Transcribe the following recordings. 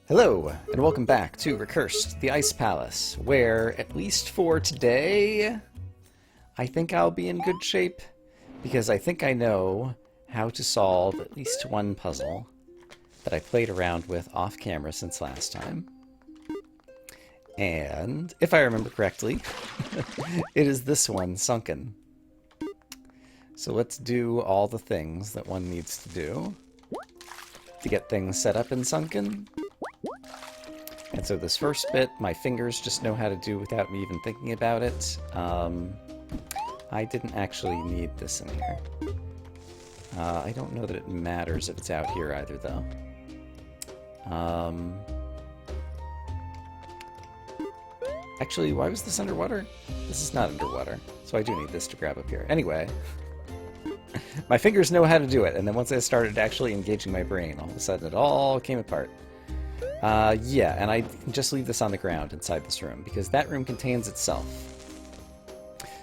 Hello, and welcome back to Recursed the Ice Palace, where, at least for today, I think I'll be in good shape, because I think I know how to solve at least one puzzle that I played around with off-camera since last time. And, if I remember correctly, it is this one, Sunken. So let's do all the things that one needs to do to get things set up in Sunken. And so this first bit, my fingers just know how to do without me even thinking about it. I didn't actually need this in here. I don't know that it matters if it's out here either, though. Actually, why was this underwater? This is not underwater, so I do need this to grab up here. Anyway, my fingers know how to do it, and then once I started actually engaging my brain, all of a sudden it all came apart. Yeah, and I can just leave this on the ground inside this room, because that room contains itself.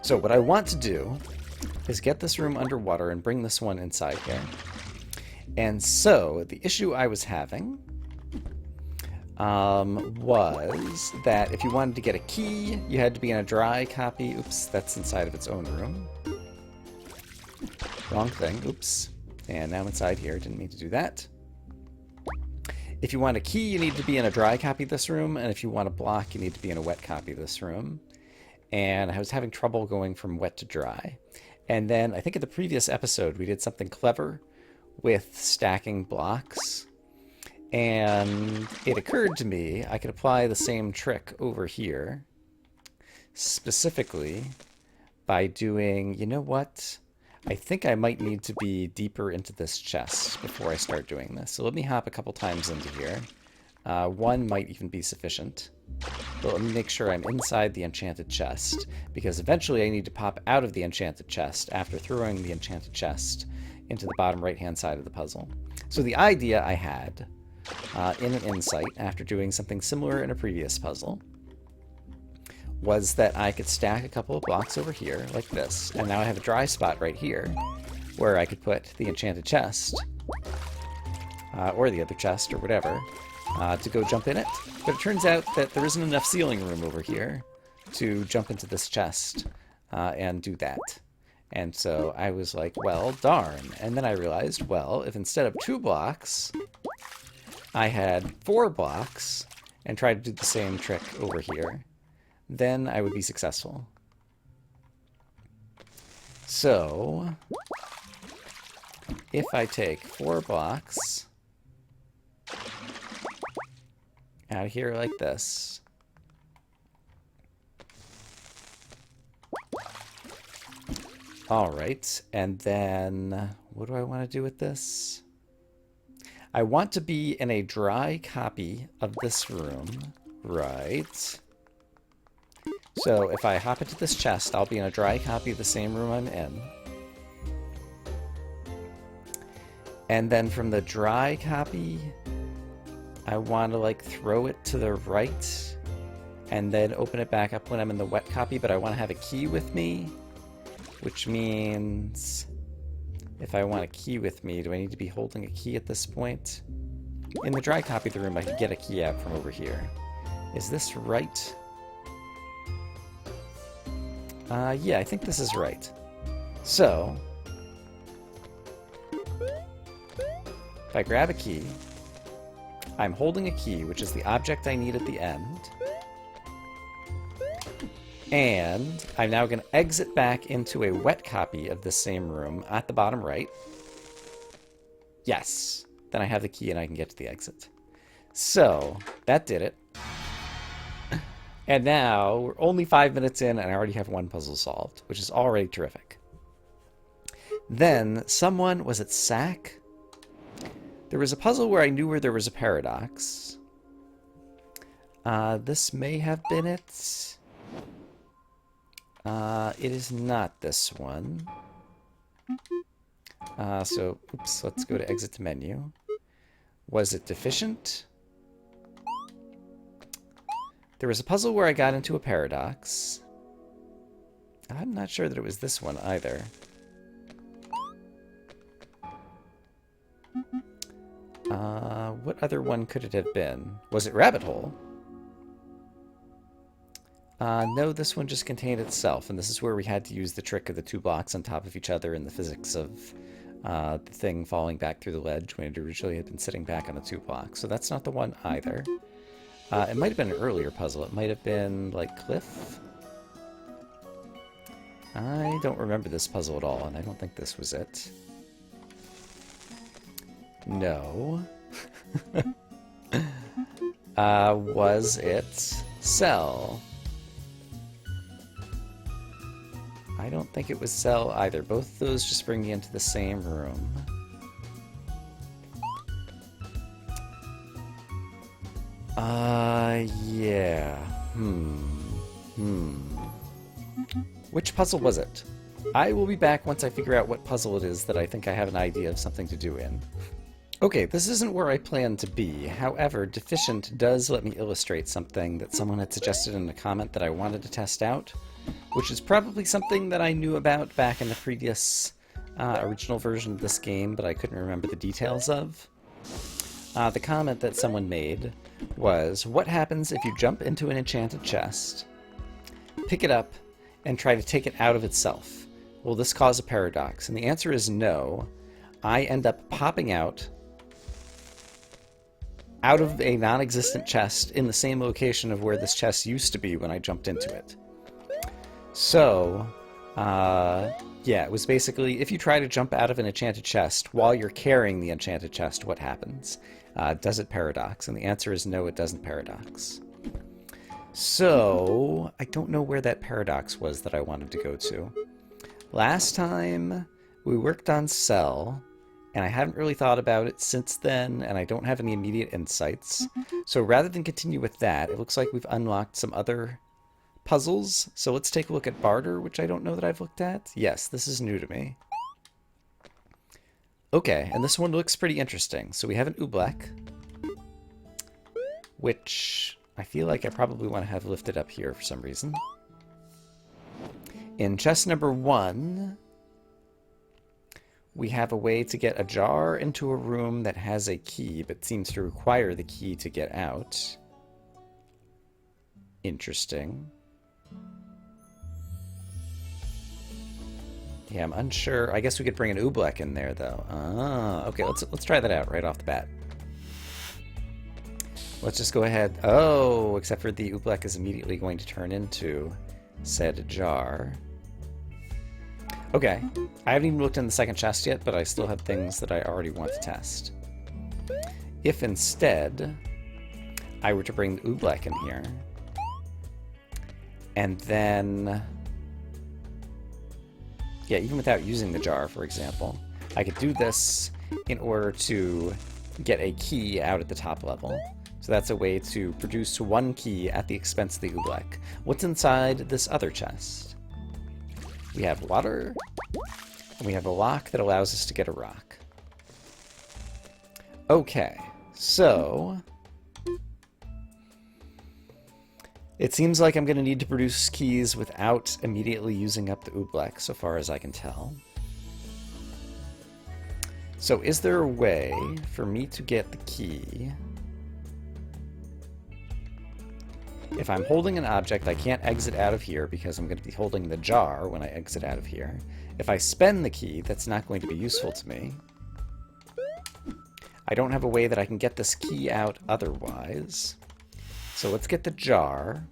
So what I want to do is get this room underwater and bring this one inside here. And so, the issue I was having was that if you wanted to get a key, you had to be in a dry copy. Oops, that's inside of its own room. Wrong thing, oops. And now I'm inside here, didn't mean to do that. If you want a key, you need to be in a dry copy of this room, and if you want a block, you need to be in a wet copy of this room. And I was having trouble going from wet to dry. And then, I think in the previous episode, we did something clever with stacking blocks. And it occurred to me I could apply the same trick over here. Specifically, by doing, you know what? I think I might need to be deeper into this chest before I start doing this. So let me hop a couple times into here. One might even be sufficient. But let me make sure I'm inside the enchanted chest, because eventually I need to pop out of the enchanted chest after throwing the enchanted chest into the bottom right-hand side of the puzzle. So the idea I had in an insight after doing something similar in a previous puzzle was that I could stack a couple of blocks over here, like this, and now I have a dry spot right here, where I could put the enchanted chest, or the other chest, or whatever, to go jump in it. But it turns out that there isn't enough ceiling room over here to jump into this chest and do that. And so I was like, well, darn. And then I realized, well, if instead of 2 blocks, I had 4 blocks, and tried to do the same trick over here, then I would be successful. So, if I take 4 blocks out of here like this, alright, and then what do I want to do with this? I want to be in a dry copy of this room, right? So if I hop into this chest, I'll be in a dry copy of the same room I'm in. And then from the dry copy, I want to like throw it to the right and then open it back up when I'm in the wet copy, but I want to have a key with me, which means if I want a key with me, do I need to be holding a key at this point? In the dry copy of the room, I could get a key out from over here. Is this right? Yeah, I think this is right. So, if I grab a key, I'm holding a key, which is the object I need at the end. And I'm now going to exit back into a wet copy of this same room at the bottom right. Yes. Then I have the key and I can get to the exit. So, that did it. And now, we're only 5 minutes in, and I already have one puzzle solved, which is already terrific. Then, someone, was it Sack? There was a puzzle where I knew where there was a paradox. This may have been it. It is not this one. So, oops, let's go to exit to menu. Was it deficient? There was a puzzle where I got into a paradox. I'm not sure that it was this one either. What other one could it have been? Was it rabbit hole? No, this one just contained itself, and this is where we had to use the trick of the 2 blocks on top of each other and the physics of the thing falling back through the ledge when it originally had been sitting back on the 2 blocks. So that's not the one either. It might have been an earlier puzzle. It might have been, like, Cliff? I don't remember this puzzle at all, and I don't think this was it. No. Was it Cell? I don't think it was Cell either. Both of those just bring me into the same room. Yeah. Which puzzle was it? I will be back once I figure out what puzzle it is that I think I have an idea of something to do in. Okay, this isn't where I plan to be. However, Deficient does let me illustrate something that someone had suggested in a comment that I wanted to test out, which is probably something that I knew about back in the previous original version of this game, but I couldn't remember the details of. The comment that someone made was, what happens if you jump into an enchanted chest, pick it up, and try to take it out of itself? Will this cause a paradox? And the answer is no. I end up popping out of a non-existent chest in the same location of where this chest used to be when I jumped into it. So, yeah, it was basically, if you try to jump out of an enchanted chest while you're carrying the enchanted chest, what happens? Does it paradox? And the answer is no, it doesn't paradox. So, I don't know where that paradox was that I wanted to go to. Last time, we worked on Cell, and I haven't really thought about it since then, and I don't have any immediate insights. So rather than continue with that, it looks like we've unlocked some other puzzles. So let's take a look at Barter, which I don't know that I've looked at. Yes, this is new to me. Okay, and this one looks pretty interesting. So we have an oobleck, which I feel like I probably want to have lifted up here for some reason. In chest number 1, we have a way to get a jar into a room that has a key, but seems to require the key to get out. Interesting. Yeah, I'm unsure. I guess we could bring an oobleck in there, though. Ah, okay, let's try that out right off the bat. Let's just go ahead. Oh, except for the oobleck is immediately going to turn into said jar. Okay, I haven't even looked in the second chest yet, but I still have things that I already want to test. If instead I were to bring the oobleck in here, and then, yeah, even without using the jar, for example, I could do this in order to get a key out at the top level. So that's a way to produce 1 key at the expense of the oobleck. What's inside this other chest? We have water, and we have a lock that allows us to get a rock. Okay, so it seems like I'm going to need to produce keys without immediately using up the oobleck, so far as I can tell. So is there a way for me to get the key? If I'm holding an object, I can't exit out of here because I'm going to be holding the jar when I exit out of here. If I spend the key, that's not going to be useful to me. I don't have a way that I can get this key out otherwise. So let's get the jar,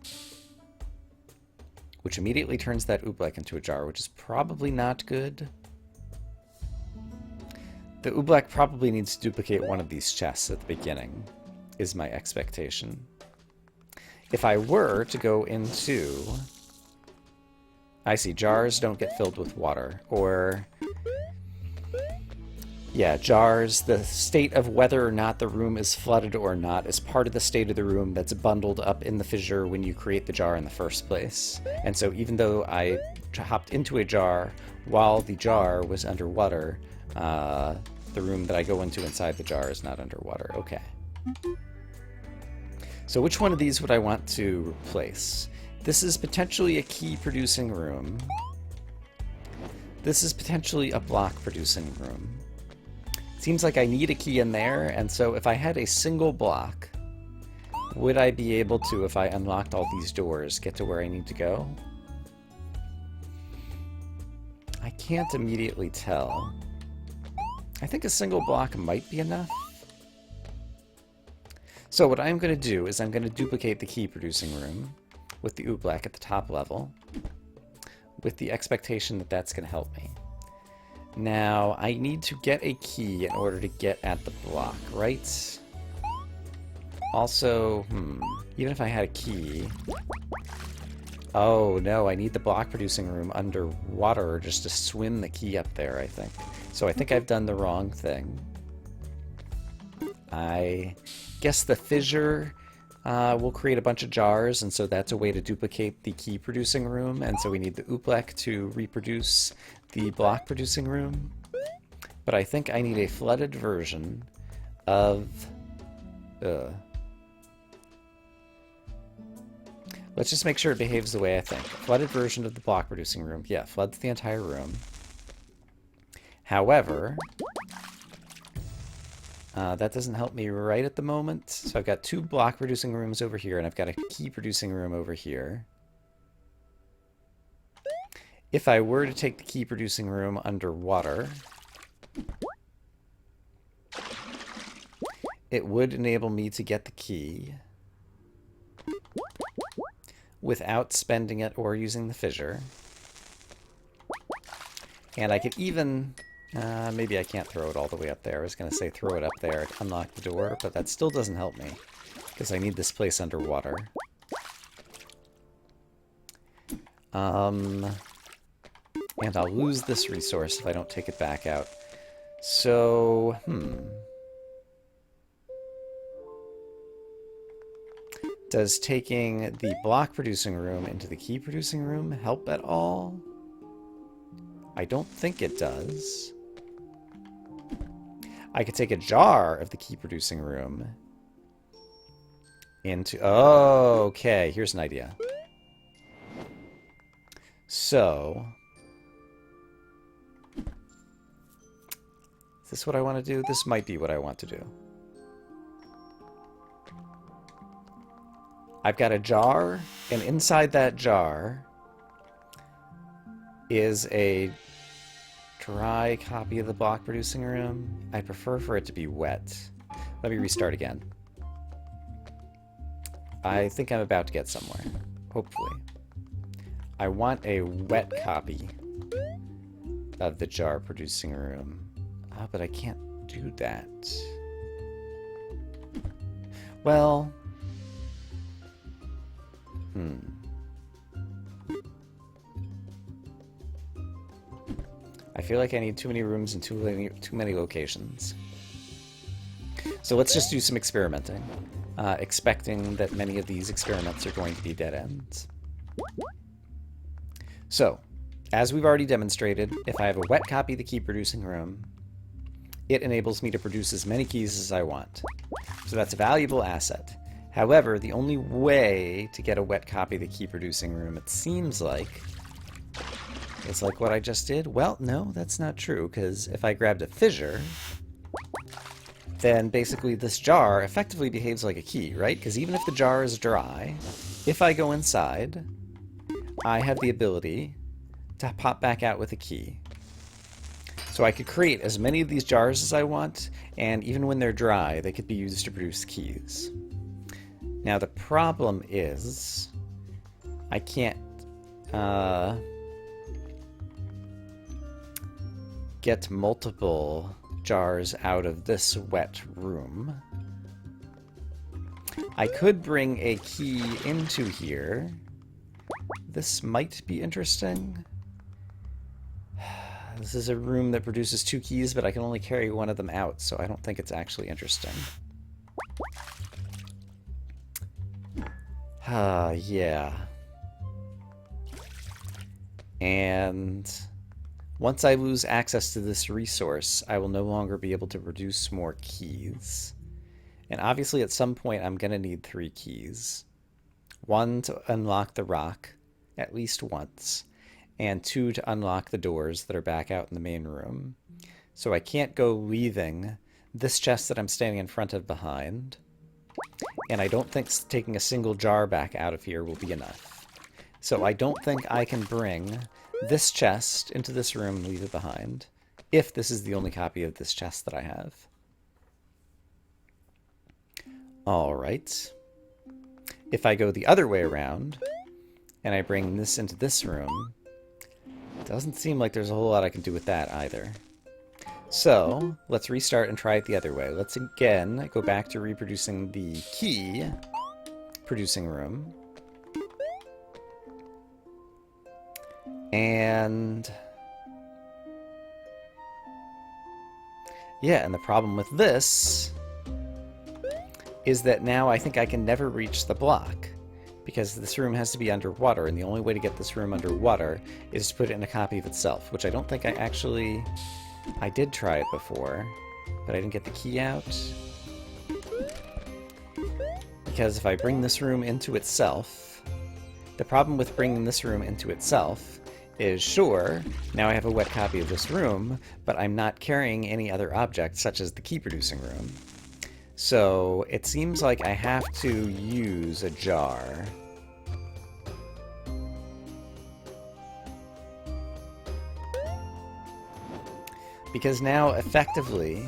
which immediately turns that oobleck into a jar, which is probably not good. The oobleck probably needs to duplicate one of these chests at the beginning, is my expectation. If I were to go into... I see, jars don't get filled with water. Or... yeah, jars, the state of whether or not the room is flooded or not is part of the state of the room that's bundled up in the fissure when you create the jar in the first place. And so even though I hopped into a jar while the jar was underwater, the room that I go into inside the jar is not underwater. Okay. So which one of these would I want to replace? This is potentially a key-producing room. This is potentially a block-producing room. Seems like I need a key in there, and so if I had a single block, would I be able to, if I unlocked all these doors, get to where I need to go? I can't immediately tell. I think a single block might be enough. So what I'm going to do is I'm going to duplicate the key producing room with the oobleck at the top level, with the expectation that that's going to help me. Now, I need to get a key in order to get at the block, right? Also, even if I had a key... Oh, no, I need the block producing room underwater just to swim the key up there, I think. So I think I've done the wrong thing. I guess the fissure will create a bunch of jars, and so that's a way to duplicate the key producing room, and so we need the oobleck to reproduce the block producing room. But I think I need a flooded version of... Let's just make sure it behaves the way I think. Flooded version of the block producing room. Yeah, floods the entire room. However, that doesn't help me right at the moment. So I've got two block producing rooms over here, and I've got a key producing room over here. If I were to take the key producing room underwater, it would enable me to get the key without spending it or using the fissure. And I could even... maybe I can't throw it all the way up there. I was going to say throw it up there to unlock the door, but that still doesn't help me, because I need this place underwater. And I'll lose this resource if I don't take it back out. So, Does taking the block producing room into the key producing room help at all? I don't think it does. I could take a jar of the key producing room into... Oh, okay, here's an idea. So... Is this what I want to do? This might be what I want to do. I've got a jar, and inside that jar is a dry copy of the block producing room. I prefer for it to be wet. Let me restart again. I think I'm about to get somewhere, hopefully. I want a wet copy of the jar producing room. Ah, but I can't do that. Well... I feel like I need too many rooms and too many locations. So let's just do some experimenting, expecting that many of these experiments are going to be dead ends. So, as we've already demonstrated, if I have a wet copy of the key producing room, it enables me to produce as many keys as I want. So that's a valuable asset. However, the only way to get a wet copy of the key producing room, it seems like, is like what I just did. Well, no, that's not true, because if I grabbed a fissure, then basically this jar effectively behaves like a key, right? Because even if the jar is dry, if I go inside, I have the ability to pop back out with a key. So I could create as many of these jars as I want, and even when they're dry, they could be used to produce keys. Now the problem is, I can't get multiple jars out of this wet room. I could bring a key into here. This might be interesting. This is a room that produces 2 keys, but I can only carry one of them out, so I don't think it's actually interesting. Yeah. And once I lose access to this resource, I will no longer be able to produce more keys. And obviously at some point I'm going to need 3 keys. 1 to unlock the rock, at least once, and 2 to unlock the doors that are back out in the main room. So I can't go leaving this chest that I'm standing in front of behind. And I don't think taking a single jar back out of here will be enough. So I don't think I can bring this chest into this room and leave it behind, if this is the only copy of this chest that I have. Alright. If I go the other way around, and I bring this into this room, it doesn't seem like there's a whole lot I can do with that either. So, let's restart and try it the other way. Let's again go back to reproducing the key producing room. And yeah, and the problem with this is that now I think I can never reach the block, because this room has to be underwater, and the only way to get this room underwater is to put it in a copy of itself, which I don't think I did try it before, but I didn't get the key out. Because if I bring this room into itself, the problem with bringing this room into itself is, sure, now I have a wet copy of this room, but I'm not carrying any other objects, such as the key producing room. So it seems like I have to use a jar. Because now, effectively,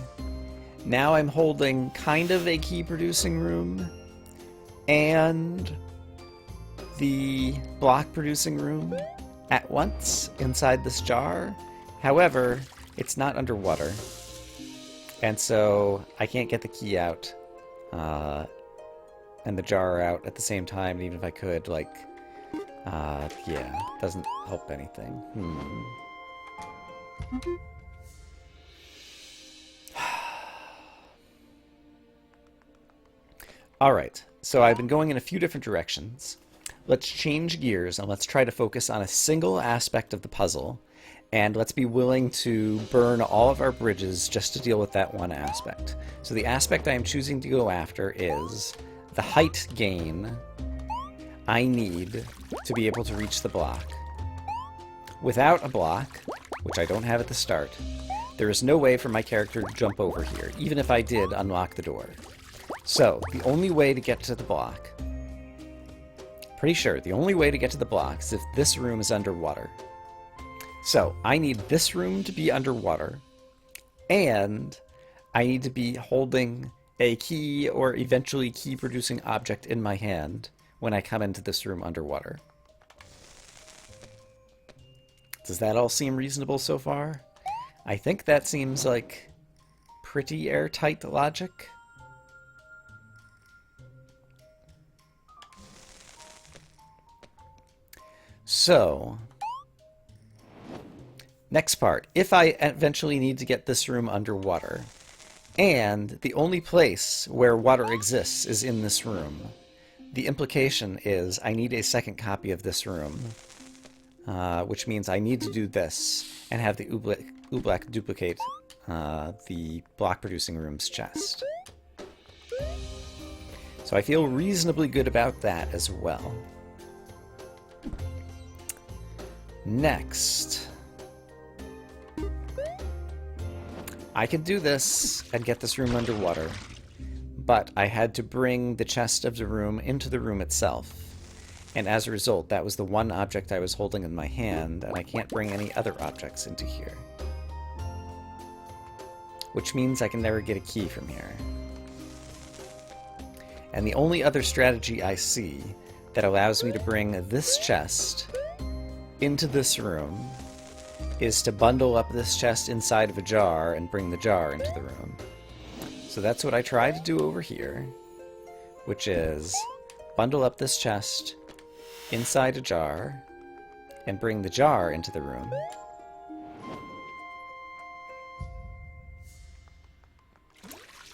now I'm holding kind of a key producing room and the block producing room at once inside this jar. However, it's not underwater. And so I can't get the key out and the jar out at the same time. And even if I could, like, yeah, doesn't help anything. Alright, so I've been going in a few different directions. Let's change gears and let's try to focus on a single aspect of the puzzle, and let's be willing to burn all of our bridges just to deal with that one aspect. So the aspect I am choosing to go after is the height gain I need to be able to reach the block. Without a block, which I don't have at the start, there is no way for my character to jump over here, even if I did unlock the door. So, the only way to get to the block, pretty sure the only way to get to the block is if this room is underwater. So, I need this room to be underwater, and I need to be holding a key or eventually key-producing object in my hand when I come into this room underwater. Does that all seem reasonable so far? I think that seems like pretty airtight logic. So, next part. If I eventually need to get this room underwater, and the only place where water exists is in this room, the implication is I need a second copy of this room, which means I need to do this and have the Oobleck duplicate the block-producing room's chest. So I feel reasonably good about that as well. Next, I could do this and get this room underwater, but I had to bring the chest of the room into the room itself, and as a result, that was the one object I was holding in my hand, and I can't bring any other objects into here. Which means I can never get a key from here. And the only other strategy I see that allows me to bring this chest into this room is to bundle up this chest inside of a jar and bring the jar into the room. So that's what I try to do over here, which is bundle up this chest inside a jar and bring the jar into the room.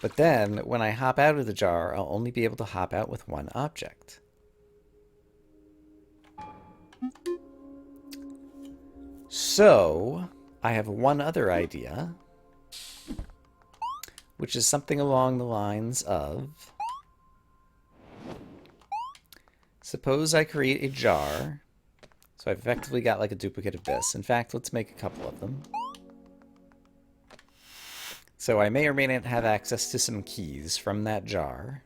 But then, when I hop out of the jar, I'll only be able to hop out with one object. So, I have one other idea, which is something along the lines of, suppose I create a jar. So I've effectively got like a duplicate of this. In fact, let's make a couple of them. So I may or may not have access to some keys from that jar.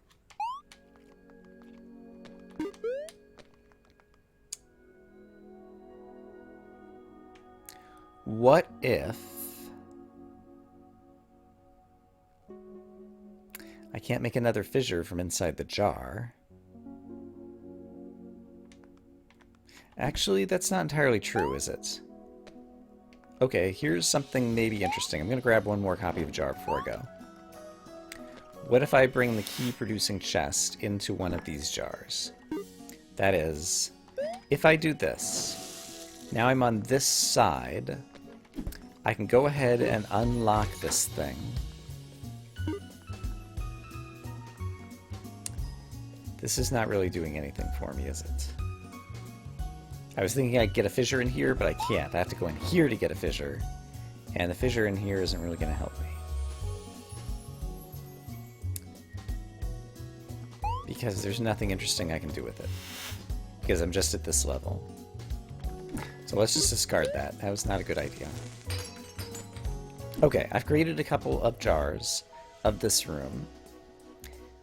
What if I can't make another fissure from inside the jar? Actually, that's not entirely true, is it? Okay, here's something maybe interesting. I'm going to grab one more copy of the jar before I go. What if I bring the key-producing chest into one of these jars? That is, if I do this, now I'm on this side, I can go ahead and unlock this thing. This is not really doing anything for me, is it? I was thinking I'd get a fissure in here, but I can't. I have to go in here to get a fissure. And the fissure in here isn't really going to help me. Because there's nothing interesting I can do with it. Because I'm just at this level. So let's just discard that. That was not a good idea. Okay, I've created a couple of jars of this room.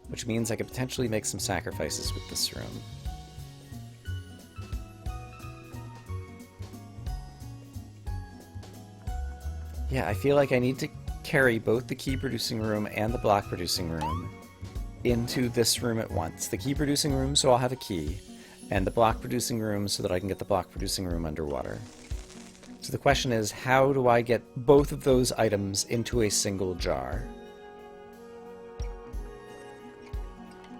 Which means I could potentially make some sacrifices with this room. Yeah, I feel like I need to carry both the key-producing room and the block-producing room into this room at once. The key-producing room so I'll have a key, and the block-producing room so that I can get the block-producing room underwater. So the question is, how do I get both of those items into a single jar?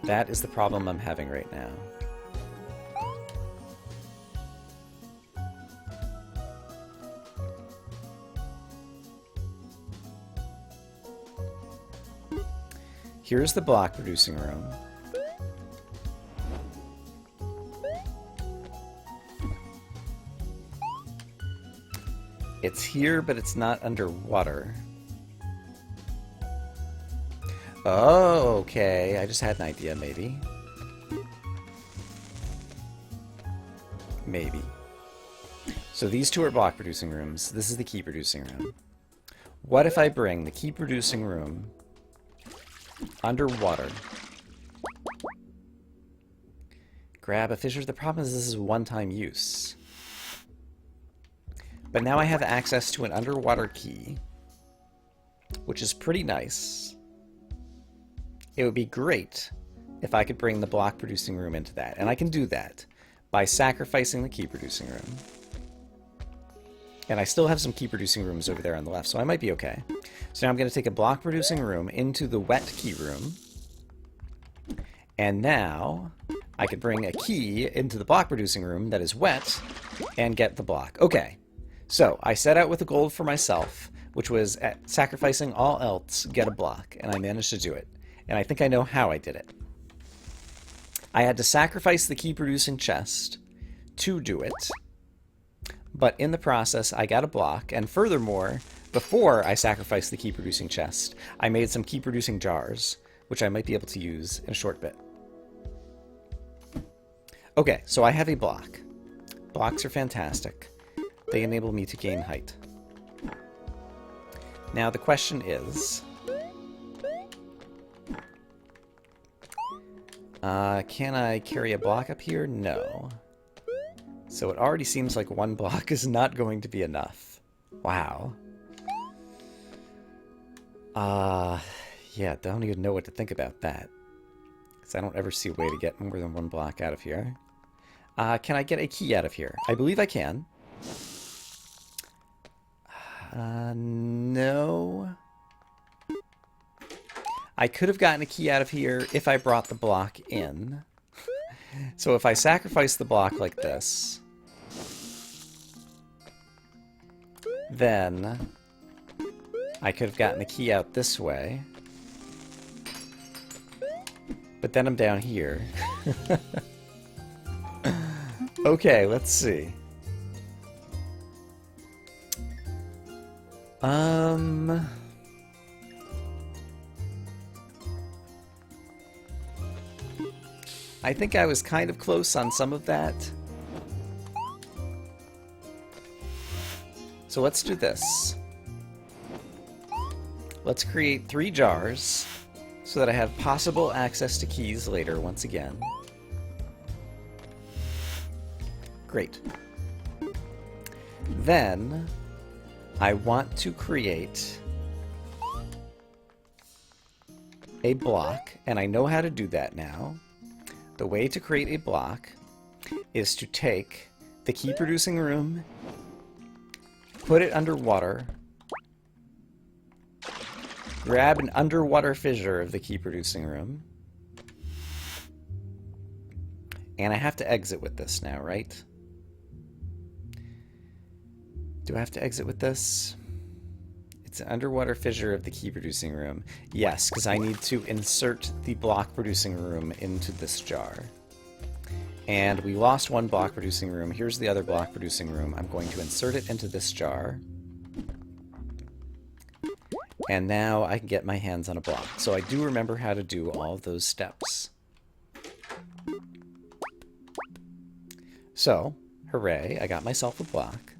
That is the problem I'm having right now. Here's the block producing room. It's here, but it's not underwater. Oh, okay. I just had an idea, maybe. Maybe. So these two are block producing rooms. This is the key producing room. What if I bring the key producing room underwater? Grab a fissure. The problem is this is one-time use. But now I have access to an underwater key, which is pretty nice. It would be great if I could bring the block producing room into that. And I can do that by sacrificing the key producing room. And I still have some key producing rooms over there on the left, so I might be okay. So now I'm going to take a block producing room into the wet key room. And now I could bring a key into the block producing room that is wet and get the block. Okay, so I set out with a goal for myself, which was at sacrificing all else, get a block. And I managed to do it. And I think I know how I did it. I had to sacrifice the key-producing chest to do it. But in the process, I got a block. And furthermore, before I sacrificed the key-producing chest, I made some key-producing jars, which I might be able to use in a short bit. Okay, so I have a block. Blocks are fantastic. They enable me to gain height. Now the question is... can I carry a block up here? No. So it already seems like one block is not going to be enough. Wow. Yeah, don't even know what to think about that. Because I don't ever see a way to get more than one block out of here. Can I get a key out of here? I believe I can. No. I could have gotten a key out of here if I brought the block in. So if I sacrifice the block like this, then I could have gotten the key out this way. But then I'm down here. Okay, let's see. I think I was kind of close on some of that. So let's do this. let's create 3 jars so that I have possible access to keys later once again. Great. Then I want to create a block, and I know how to do that now. The way to create a block is to take the key producing room, put it underwater, grab an underwater fissure of the key producing room, and I have to exit with this now, right? Do I have to exit with this? It's an underwater fissure of the key producing room. Yes, because I need to insert the block producing room into this jar. And we lost one block producing room. Here's the other block producing room. I'm going to insert it into this jar. And now I can get my hands on a block. So I do remember how to do all of those steps. So, hooray, I got myself a block.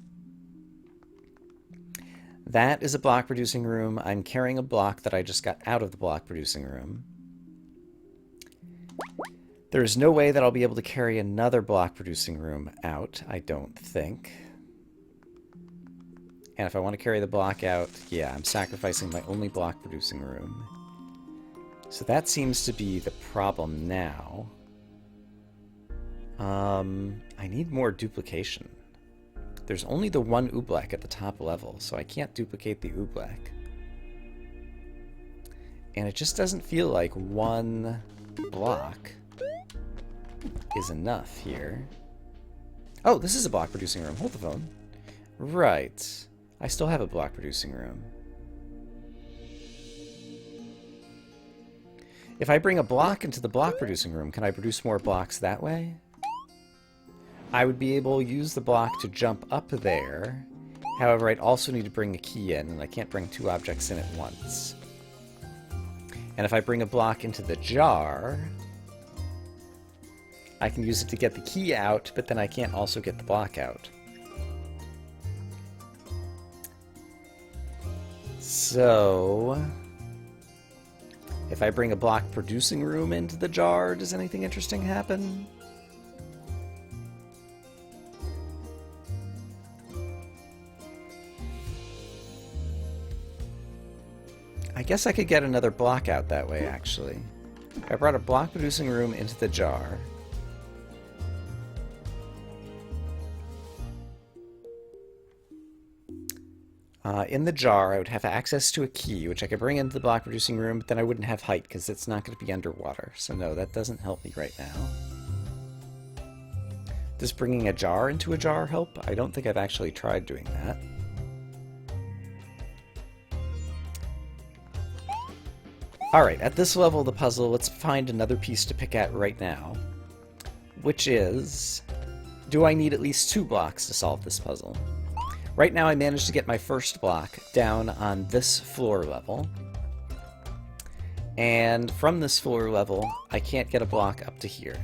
That is a block producing room. I'm carrying a block that I just got out of the block producing room. There's no way that I'll be able to carry another block producing room out, I don't think. And if I want to carry the block out, yeah, I'm sacrificing my only block producing room. So that seems to be the problem now. I need more duplication. There's only the one oobleck at the top level, so I can't duplicate the oobleck. And it just doesn't feel like one block is enough here. Oh, this is a block producing room. Hold the phone. Right. I still have a block producing room. If I bring a block into the block producing room, can I produce more blocks that way? I would be able to use the block to jump up there. However, I'd also need to bring a key in, and I can't bring 2 objects in at once. And if I bring a block into the jar, I can use it to get the key out, but then I can't also get the block out. So, if I bring a block producing room into the jar, does anything interesting happen? I guess I could get another block out that way, actually. I brought a block producing room into the jar. In the jar, I would have access to a key, which I could bring into the block producing room, but then I wouldn't have height, because it's not going to be underwater. So no, that doesn't help me right now. Does bringing a jar into a jar help? I don't think I've actually tried doing that. Alright, at this level of the puzzle, let's find another piece to pick at right now. Which is, do I need at least 2 blocks to solve this puzzle? Right now I managed to get my first block down on this floor level. And from this floor level, I can't get a block up to here.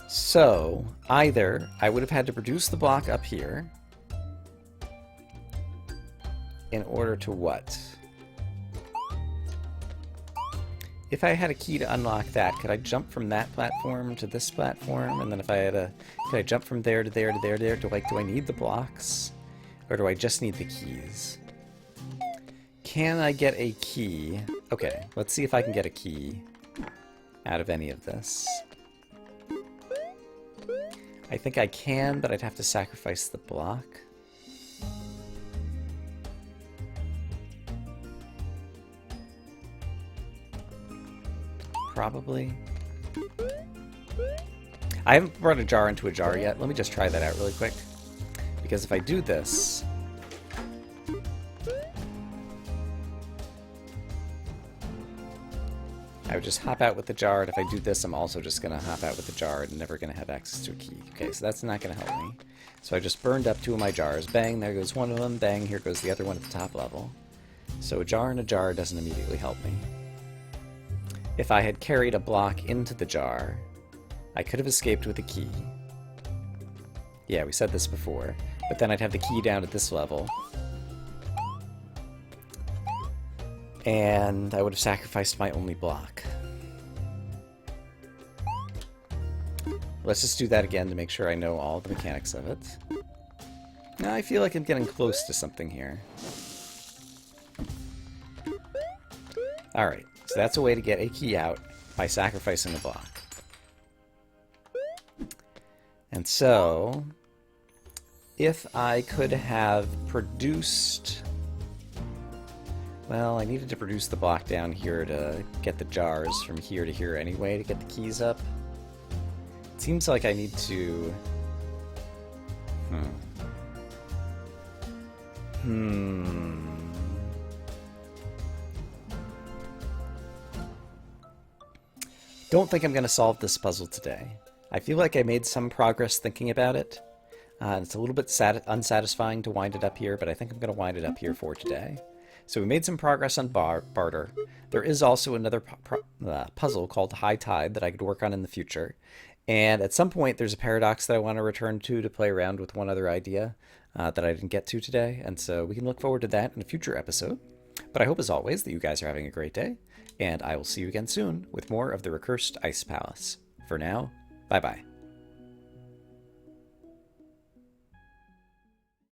So, either I would have had to produce the block up here in order to what? If I had a key to unlock that, could I jump from that platform to this platform? And then if I had a... could I jump from there to there to there to there? Do I need the blocks? Or do I just need the keys? Can I get a key? Okay, let's see if I can get a key out of any of this. I think I can, but I'd have to sacrifice the block. Probably. I haven't brought a jar into a jar yet. Let me just try that out really quick. Because if I do this... I would just hop out with the jar, and if I do this, I'm also just going to hop out with the jar and never going to have access to a key. Okay, so that's not going to help me. So I just burned up 2 of my jars. Bang, there goes one of them. Bang, here goes the other one at the top level. So a jar in a jar doesn't immediately help me. If I had carried a block into the jar, I could have escaped with a key. Yeah, we said this before. But then I'd have the key down at this level. And I would have sacrificed my only block. Let's just do that again to make sure I know all the mechanics of it. Now I feel like I'm getting close to something here. Alright, so that's a way to get a key out by sacrificing a block. And so, if I could have produced... Well, I needed to produce the block down here to get the jars from here to here anyway to get the keys up. It seems like I need to... Don't think I'm going to solve this puzzle today. I feel like I made some progress thinking about it. It's a little bit unsatisfying to wind it up here, but I think I'm going to wind it up here for today. So we made some progress on barter. There is also another puzzle called High Tide that I could work on in the future. And at some point, there's a paradox that I want to return to play around with one other idea that I didn't get to today. And so we can look forward to that in a future episode. But I hope, as always, that you guys are having a great day. And I will see you again soon with more of the Recursed Ice Palace. For now, bye-bye.